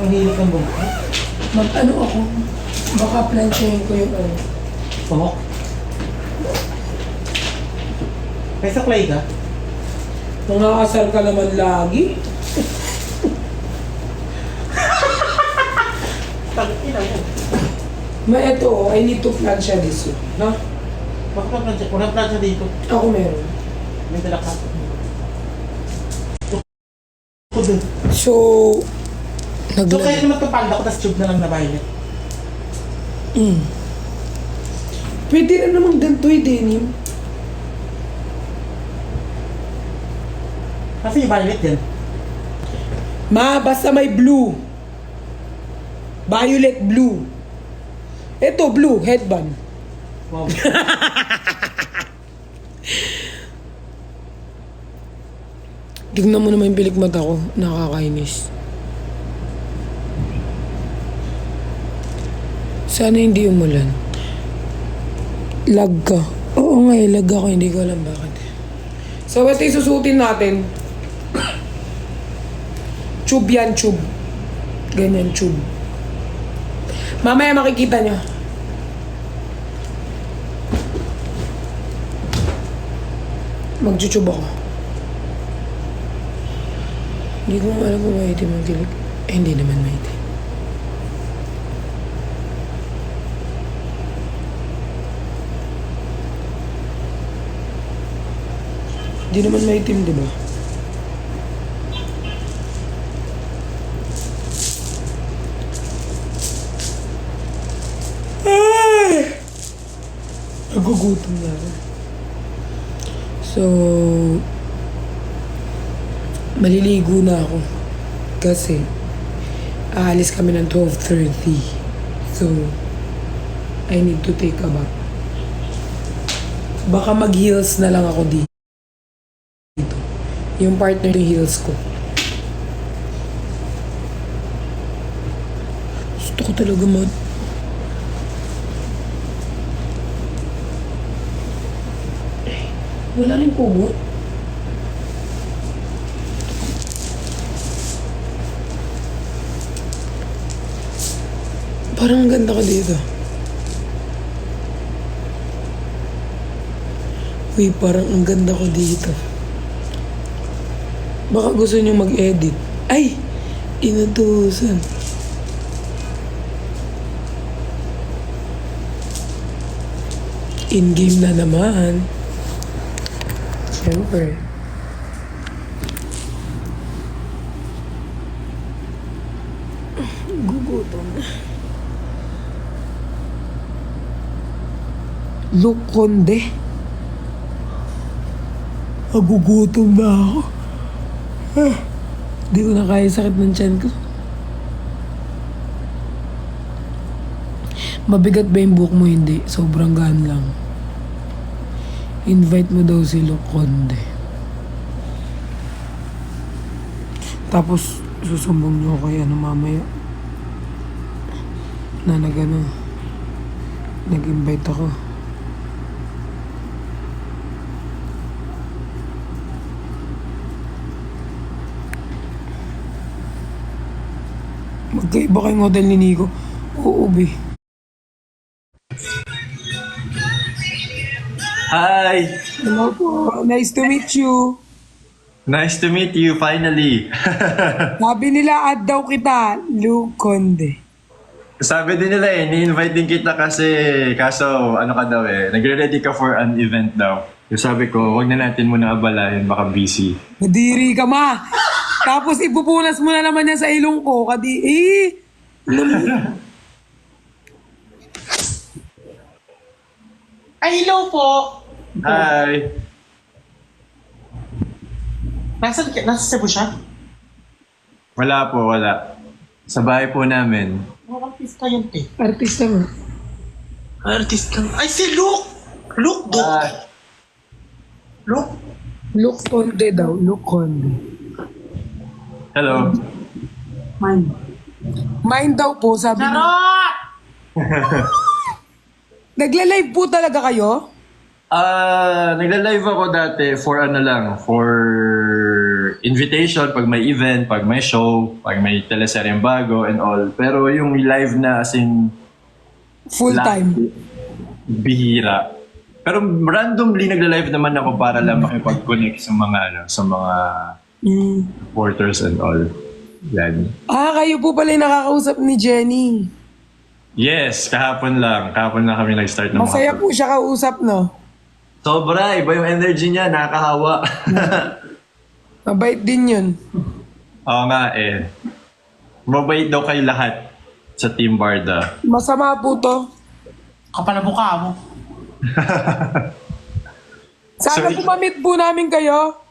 Ang hilig ng buhok. Mag-ano ako, baka planchahin ko yung ano. Buhok? May saklay ka? Nangasar ka naman lagi. Tag-ina mo. Ito, I need to plancha this one. Ha? Bakit na plansya? Walang plansya dito. Ako meron. May dala ka. Kudo. So, So kaya naman kapalda ko, tas tube na lang na violet. Pwede na namang ganito denim. Kasi yung violet yan. Ma, basta may blue. Violet blue. Ito, blue, headband. Wow. Tignan mo naman yung pilik mata ko. Nakakainis. Sana hindi umulan. Lag ka. Oo nga, lag ako. Hindi ko alam bakit. So, ito yung susutin natin. Tube yan, tube. Ganyan, tube. Mamaya makikita nyo. Mag-tube ako. Hindi ko alam kung maitim ang kilig. Hindi naman maitim. Hindi naman maitim, di ba? Ay! Nagugutom na ako. So, maliligo na ako. Kasi, aalis kami ng 12:30. So, I need to take a bath. Baka mag-heels na lang ako dito. Yung partner yung heels ko. Gusto ko talaga wala rin kubo. Parang ang ganda ka dito. Uy, parang ang ganda ko dito. Baka gusto niyo mag-edit. Ay! Inutusan. In-game na naman. Siyempre. Gugutom na. Look, konde. Nagugutom na ako. Di ko na kaya sakit ng tiyan ko. Mabigat ba yung buhok mo? Hindi. Sobrang gaan lang. Invite mo daw si Loconde. Tapos, susumbong niyo kay mamaya. Na nag-invite ako. Magkaiba kayong hotel ni Nico. Oo, be. Hi! Hello po. Nice to meet you. Nice to meet you finally. Sabi nila, add daw kita, Luconde. Sabi din nila ni-invite din kita kasi kaso ano ka daw nagre-ready ka for an event daw. Yung sabi ko, wag na natin muna abalahin, baka busy. Nadiri ka, ma. Tapos ipupunas mo na naman yan sa ilong ko. Alam mo. Ay, hello po! Hi! Nasa Cebu siya? Wala po, wala. Sa bahay po namin. Oh, artista yun, te. Artista mo. Artista? Ay, si Luke! Luke, Luke! Luke? Luconde daw. Luconde. Hello. Mine daw po, sabi mo. Charot! Nagla-live po talaga kayo? Nagla-live ako dati for for invitation, pag may event, pag may show, pag may teleseryeng bago and all. Pero yung live na as in Full time. bihira. Pero randomly nagla-live naman ako para lang makipag-connect sa mga supporters and all. Yan. Kayo po pala yung nakakausap ni Jenny. Yes, kahapon lang. Kahapon lang kami nag-start ng Masaya po siya kausap, no? Sobra, iba yung energy niya, nakakahawa. Mabait din yun. Oo nga eh. Mabait daw kayo lahat sa Team Barda. Masama po to. Kapal na mukha mo. Sana So, po ma-meet po namin kayo.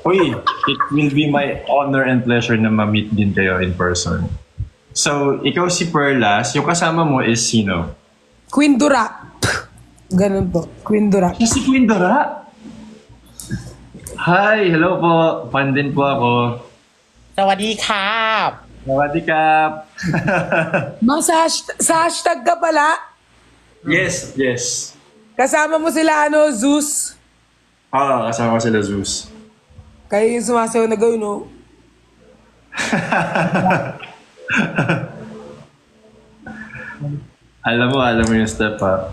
Uy, it will be my honor and pleasure na ma-meet din kayo in person. So, ikaw si Perlas, yung kasama mo is sino? Queen Dura. Ganun po. Queen Dura. Siya si Queen Dora. Hi, hello po. Fan din po ako. สวัสดีครับ Sawadikap. Sa hashtag ka pala. Yes, yes. Kasama mo sila, Zeus. Kasama ko sila Zeus. Kayo yung sumasayaw na gawin, no? alam mo yung step ha.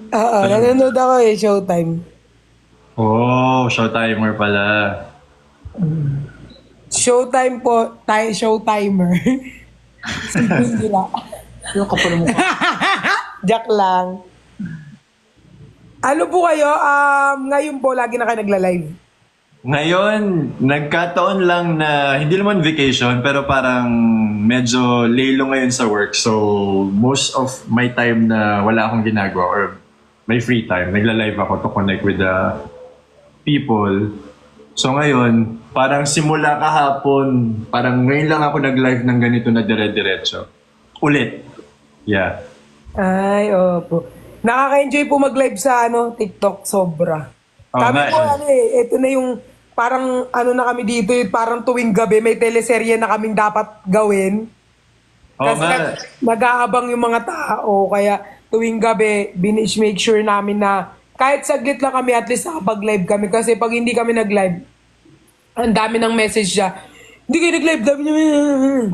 Oo, nanonood ako Showtime. Oh, showtimer pala. Showtime po, Showtimer. Si Queen Dura. Yung kapal na mukha. Jack lang. Ano po kayo? Ngayon po, lagi na kayo nagla-live. Ngayon, nagkataon lang na, hindi naman vacation, pero parang medyo lelo ngayon sa work. So, most of my time na wala akong ginagawa or may free time, nagla-live ako to connect with the people. So ngayon, parang simula kahapon, parang ngayon lang ako nag-live ng ganito na dire-diretso. Ulit. Yeah. Ay, opo. Nakaka-enjoy po mag-live sa TikTok, sobra. Oo Kami nga po, eh. ito na yung parang na kami dito, parang tuwing gabi may teleserye na kaming dapat gawin. Oo Kasi nga. nag-aabang yung mga tao, kaya tuwing gabi, make sure namin na kahit saglit lang kami, at least nakapag-live kami. Kasi pag hindi kami nag-live, ang dami ng message siya. Hindi kayo nag-live, dami namin.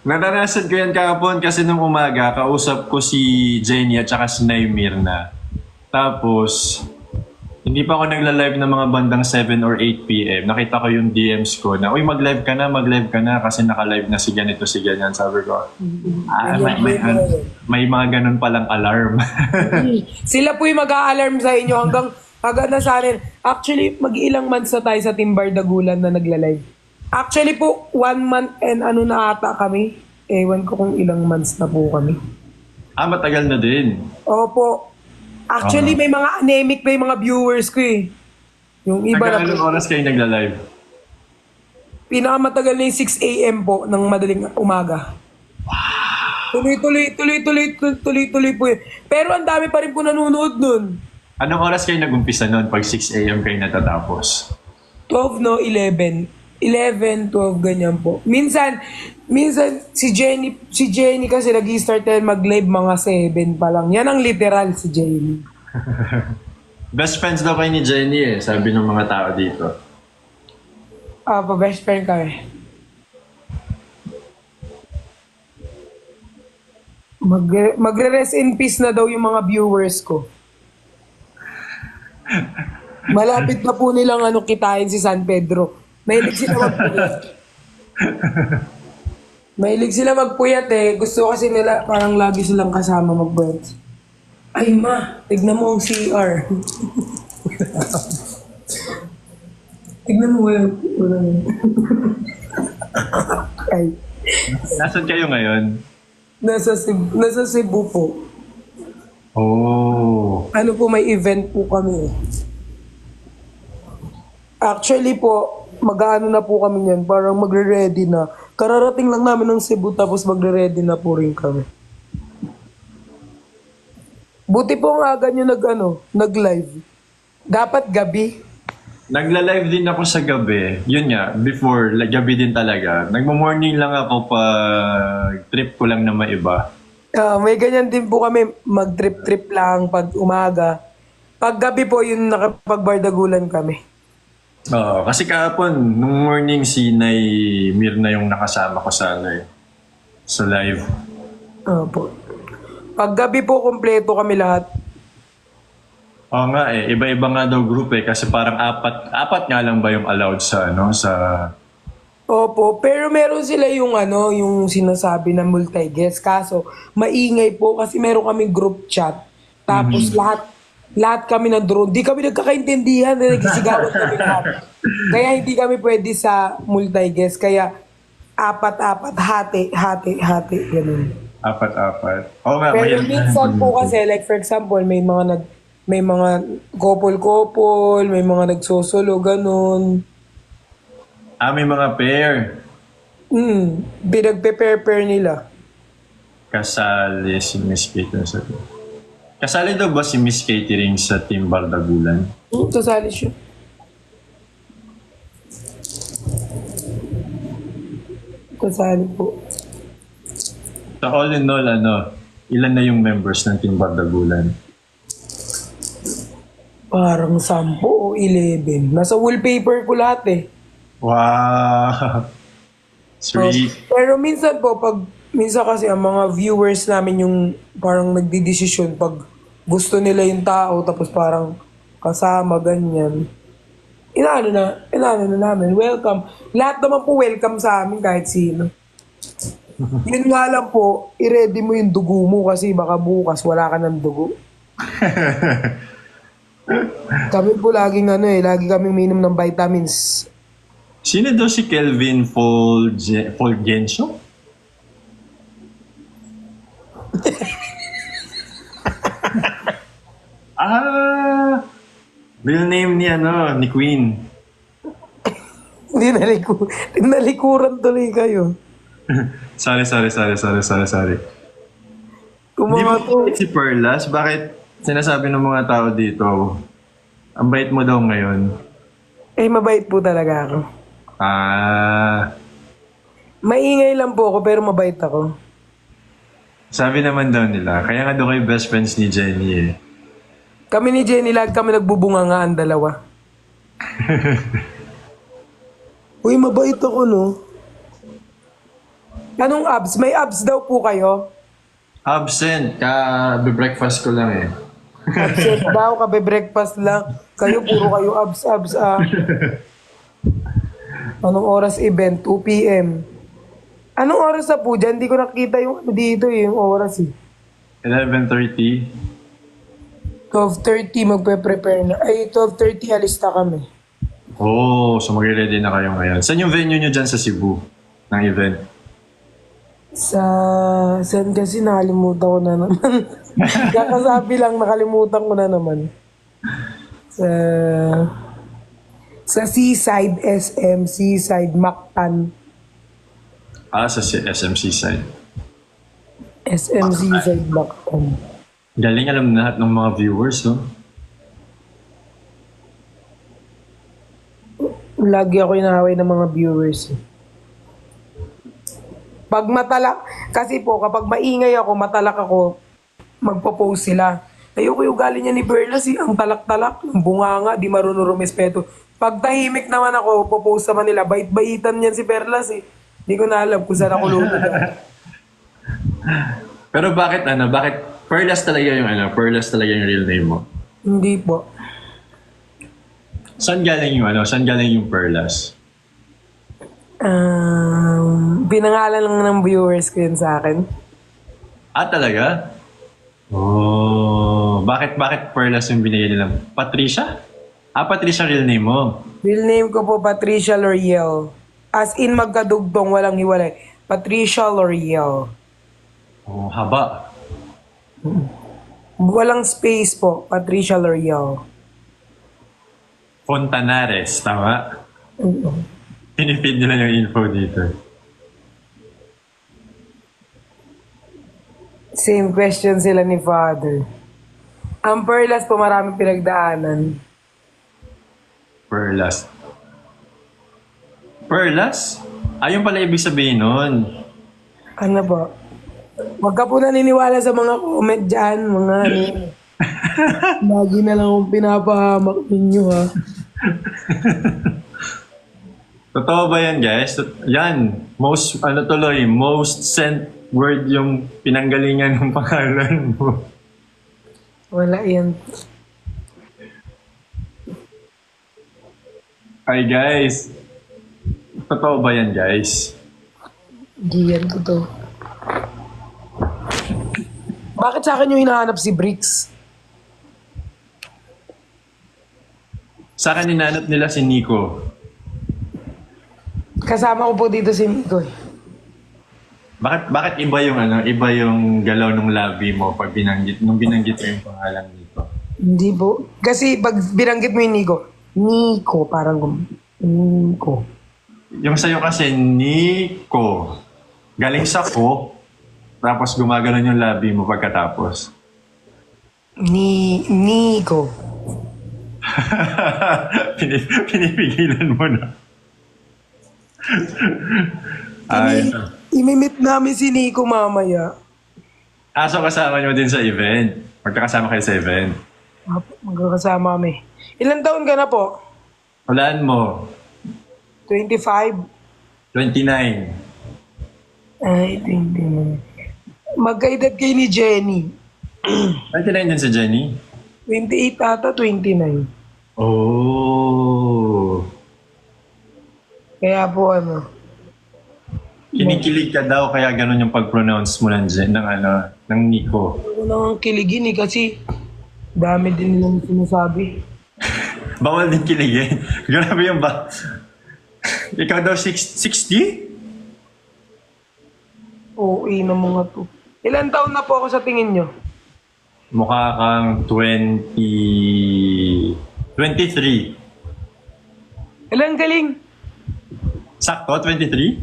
Naranasan ko yan kahapon kasi nung umaga, kausap ko si Jenny at saka si Naimir na. Tapos, hindi pa ako nagla-live ng mga bandang 7 or 8 p.m. Nakita ko yung DMs ko na, uy, mag-live ka na kasi naka-live na si ganito, si ganyan. Sabi ko, may mga ganun palang alarm. Sila po yung mag-a-alarm sa inyo hanggang na sa akin. Actually, mag-ilang months na tayo sa Team Bardagulan na nagla-live. Actually po, 1 month and na ata kami. Ewan ko kung ilang months na po kami. Matagal na din. Opo. Actually, may mga anemic pa yung mga viewers ko eh. Yung iba na Hanggang anong oras kayo nagla-live? pinakamatagal na yung 6 a.m. po ng madaling umaga. Tuloy po yun. Pero ang dami pa rin po nanonood nun. Anong oras kayo nag-umpisa noon pag 6 a.m. kayo natatapos? 12, no? 11. 11, 12, ganyan po. Minsan si Jenny kasi nag-start tayo mag-live mga 7 pa lang. Yan ang literal si Jenny. Best friends daw kayo ni Jenny eh, sabi ng mga tao dito. Pa-best friend kami. Magre-rest in peace na daw yung mga viewers ko. Malapit na po nilang kitain si San Pedro. Mahilig sila magpuyat. Mahilig sila magpuyat eh. Gusto kasi nila parang lagi silang kasama magpuyat. Ay ma, tignan mo ang CR. Tignan mo wala. Ay. Nasaan kayo ngayon? Nasa Cebu po. Oh. May event po kami. Actually po, mag-aano na po kami niyan, parang magre-ready na. Kararating lang namin ng Cebu tapos magre-ready na po rin kami. Buti po nga ganyan nag-live. Dapat gabi. Nagla-live din ako sa gabi. Yun nga, before, gabi din talaga. Nagmo-morning lang ako pag trip ko lang na maiba. May ganyan din po kami, mag-trip-trip lang pag umaga. Pag gabi po, yun nakapag-bardagulan kami. Oo, kasi kahapon, nung morning, si Nay Mirna yung nakasama ko sa, ano, sa live. Opo. Paggabi po, kompleto kami lahat. Oo nga iba-iba nga daw group kasi parang apat nga lang ba yung allowed sa ano sa Opo, pero meron sila yung yung sinasabi na multi-guest. Kaso, maingay po kasi meron kaming group chat. Tapos lahat kami na drone. Di kami nagkakaintindihan na nagsisigawan kami lahat. Kaya hindi kami pwede sa multi-guest. Kaya apat-apat, hati, ganun. apat-apat. Oo nga, Pero mahirap. minsan po kasi, like for example, may mga couple-couple, may mga nagsosolo, ganun. May mga pair. Pinagpe-pair nila. Kasali si Miss Kate sa Kasali daw ba si Miss Catering sa Team Bardagulan? Kasali siya. Kasali po. So all in all, ilan na yung members ng Team Bardagulan? Parang 10 o 11. Nasa wallpaper ko lahat eh. Wow! Sweet. Pero minsan po, minsan kasi ang mga viewers namin yung parang nagdidesisyon pag gusto nila yung tao tapos parang kasama, ganyan. Inaano na namin, welcome. Lahat naman po welcome sa amin kahit sino. Yun nga lang po, i-ready mo yung dugo mo kasi baka bukas wala ka ng dugo. Kami po lagi kaming minom ng vitamins. Sino daw si Kelvin Fulgencio? Real name ni Queen. Hindi nalikuran tuloy kayo. Sorry. Kung Kung di mga mo to, si Perlas, bakit sinasabi ng mga tao dito, ang bait mo daw ngayon? mabait po talaga ako. Maingay lang po ako pero mabait ako. Sabi naman daw nila, kaya nga daw kayo best friends ni Jenny eh. Kami ni Jenny, lagi kami nagbubunga nga ang dalawa. Uy, mabait ako, no? Anong abs? May abs daw po kayo? Absent, breakfast ko lang eh. Absent daw, kabe-breakfast lang. Kayo, puro kayo abs, Anong oras event? 2 p.m. Anong oras na po dyan? Hindi ko nakita yung dito yung oras eh. 11:30. 12:30 magpe-prepare na. Ay, 12:30 alis na kami. So mag-ready na kayo ngayon. Saan yung venue nyo dyan sa Cebu ng event? Saan kasi nakalimutan ko na naman. Kakasabi lang, nakalimutan ko na naman. Sa Seaside SM, Seaside Mactan. Sa SMC side. SM Seaside Mactan. Galing alam na lahat ng mga viewers, no? Lagi ako inaaway ng mga viewers. Pag matalak, kasi po kapag maingay ako, matalak ako, magpo-post sila. Ayoko yung ugali niya ni Berlas, ang talak-talak, ang bunganga, di marunong rumespeto. Pag tahimik naman ako, po-post naman nila, bait-baitan niyan si Berlas eh. Hindi ko na alam kung saan ako lulunod. Pero bakit Perlas talaga yung real name mo? Hindi po. Saan galing yung Perlas? Pinangalan lang ng viewers ko yun sa akin. Talaga? Bakit Perlas yung binigay nilang? Patricia? Patricia real name mo. Real name ko po, Patricia L'Oreal. As in, magkadugtong, walang hiwalay. Patricia L'Oreal. Haba. Walang space po, Patricia L'Oreal. Fontanares, tama? Pinipid nila yung info dito. Same question sila ni Father. Ang Perlas po, maraming pinagdaanan. Perlas? Ayun pala ibig sabihin nun. Ano po? Huwag ka po naniniwala sa mga comment dyan, mga Lagi na lang akong pinapahamak ninyo, ha? Totoo ba yan, guys? Yan. Most sent word yung pinanggalingan ng pangalan mo. Wala yan. Ay, guys. Totoo ba yan, guys? Hindi yan totoo. Bakit sa akin yung hinahanap si Bricks? Sa akin, hinanap nila si Nico. Kasama ko po dito si Nico eh. Bakit iba yung iba yung galaw ng labi mo pag binanggit mo yung pangalan nito? Hindi po. Kasi pag binanggit mo yung Nico, parang Nico. Yung sa'yo kasi, Nico. Galing sa ko, tapos gumaganon yung labi mo pagkatapos. Nico. Pinipigilan mo na. Ay, Imimit namin si Nico mamaya. so kasama nyo din sa event. Magkakasama kayo sa event. Magkakasama kami. Ilan taon ka na po? Walaan mo, 25? 29. Ay, 29. Magkaedad kayo ni Jenny. 29 din si Jenny? 28 ata, 29. Oh. Kaya po Kinikilig ka daw kaya ganun yung pag-pronounce mo ng Nico. Ano nang kiligin kasi dami din nilang sinasabi. Bawal din kiligin. Grabe yung ba? Ikaw daw 60? Oo, na mga to. Ilan taon na po ako sa tingin nyo? Mukha kang 23. Ilan galing? Sakto, 23?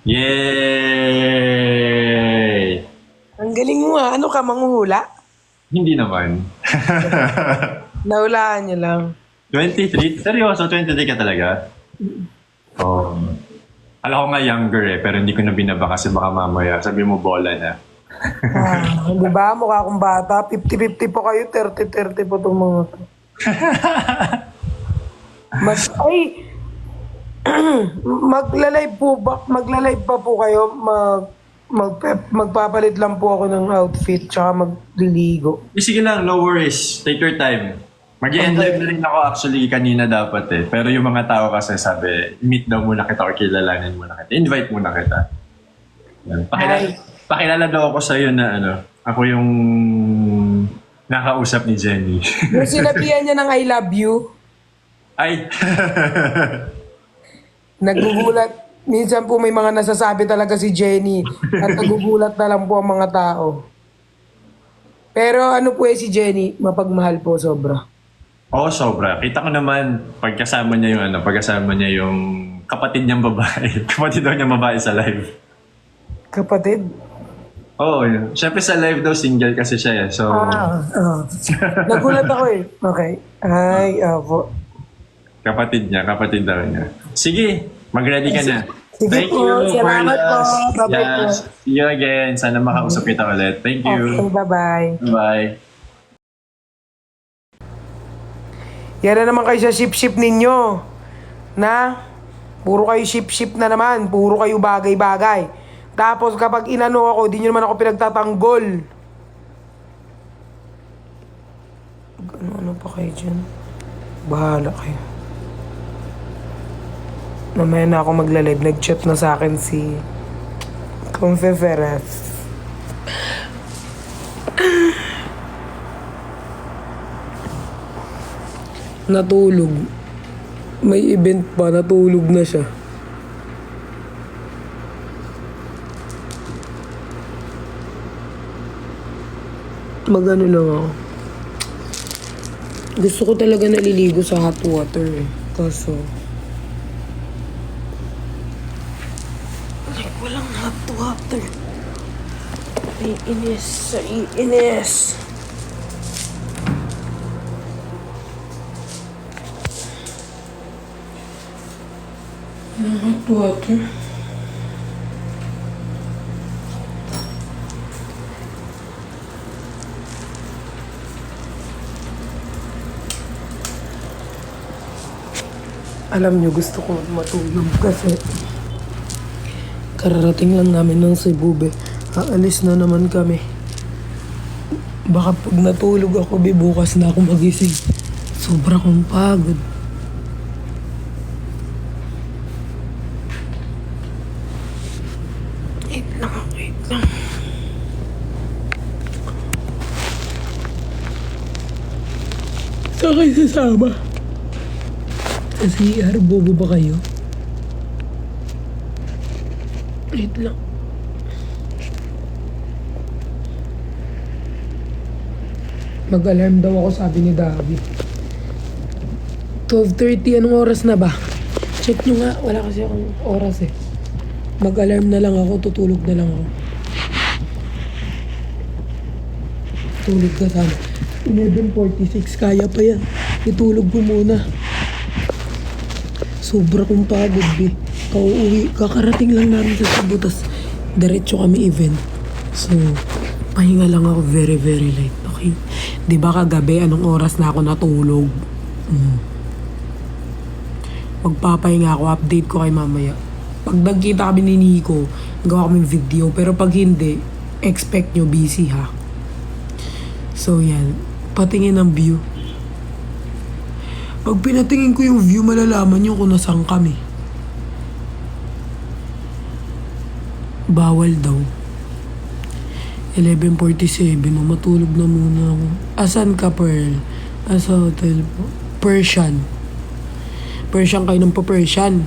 Yay! Ang galing mo Ano ka, manghuhula? Hindi naman. Nahulaan nyo lang. 23? Seryoso, 23 ka talaga? Oh. Alam ko nga younger pero hindi ko na binaba kasi baka mamaya sabi mo bola na. Di ba? Mukha akong bata. 50-50 po kayo, 30-30 po itong mga to. Magla-live pa po kayo, magpapalit lang po ako ng outfit tsaka magliligo. Sige lang, no worries. Take your time. Mag-end live na rin ako actually kanina dapat Pero yung mga tao kasi sabi, meet daw muna kita or kilalanin muna kita. Invite muna kita. Yan. Pakilala daw ako sa'yo na ako yung nakausap ni Jenny. Yung sinabihan niya ng I love you, Ay! nagugulat. Minsan po may mga nasasabi talaga si Jenny at nagugulat na lang po ang mga tao. Pero si Jenny, mapagmahal po sobra. Oo, sobra. Kita ko naman pagkasama niya yung kapatid niyang babae. Kapatid daw niyang babae sa live. Kapatid? Oo, yun. Siyempre sa live daw single kasi siya So, Nagulat ako Okay. Ay, po. kapatid daw niya. Sige, mag-ready ka na. Sige Thank po, you, salamat po. Perlas. Bye-bye po. See you again. Sana makausap kita ulit. Thank Okay, you. bye-bye. Bye. Yan na naman kayo sa ship-ship ninyo. Puro kayo ship-ship na naman. Puro kayo bagay-bagay. Tapos kapag inano ako, di nyo naman ako pinagtatanggol. Ano pa kayo dyan? Bahala kayo. Mamaya na ako magla-live. Nag-chat na sa akin si Confeferes. Natulog. May event pa, natulog na siya. Magano lang ako. Gusto ko talaga naliligo sa hot water Kaso walang hot water. Iinis. Hot water. Alam nyo, gusto ko matulog kasi kararating lang namin ng Cebu, be. Aalis na naman kami. Baka pag natulog ako, be, bukas na ako magising. Sobra kong pagod. Wait lang. Saan kayo sasama? Sa CR, bobo ba kayo? Wait lang. Mag-alarm daw ako, sabi ni David. 12:30, anong oras na ba? Check nyo nga, wala kasi akong oras eh. Mag-alarm na lang ako, tutulog na lang ako. Tulog ka sana. 11:46, kaya pa yan. Itulog ko muna. Sobra kong pagod, be. Kakarating lang namin sa Cebu, tas diretso kami event. So, pahinga lang ako very, very late. Okay? Di ba kagabi, anong oras na ako natulog? Magpapahinga ako, update ko kay mamaya. Pag nagkita kami ni Nico, gawa kami video. Pero pag hindi, expect nyo busy ha. So yan, patingin ng view. Pag pinatingin ko yung view, malalaman nyo kung nasaan kami. Bawal daw. 11:47, matulog na muna ako. Asan ka, Pearl? Asa hotel po? Persian. Persian kayo ng pa-Persian.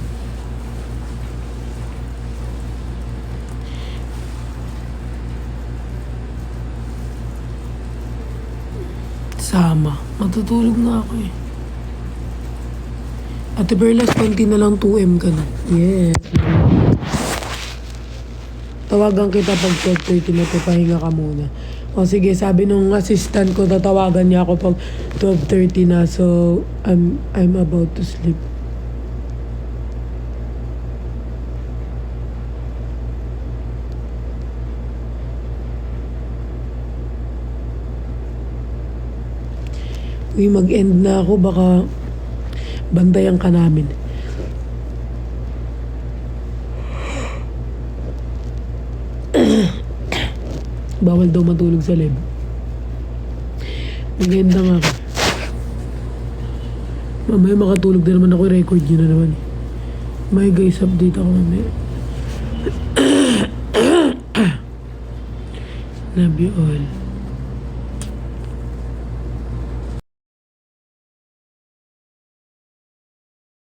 Sama. Matutulog na ako eh. Ate Perlas, panty na lang 2M ka na. Yes. Tawagan kita pag 12:30 na pahinga ka muna. O sige, sabi nung assistant ko, tatawagan niya ako pag 12:30 na. So, I'm about to sleep. Uy, mag-end na ako. Baka bantayan ka namin. Bawal daw matulog sa live. Mag-end na nga ako. Mamaya makatulog na naman ako. Record yun na naman. May guys, update ako mamaya. Love you all.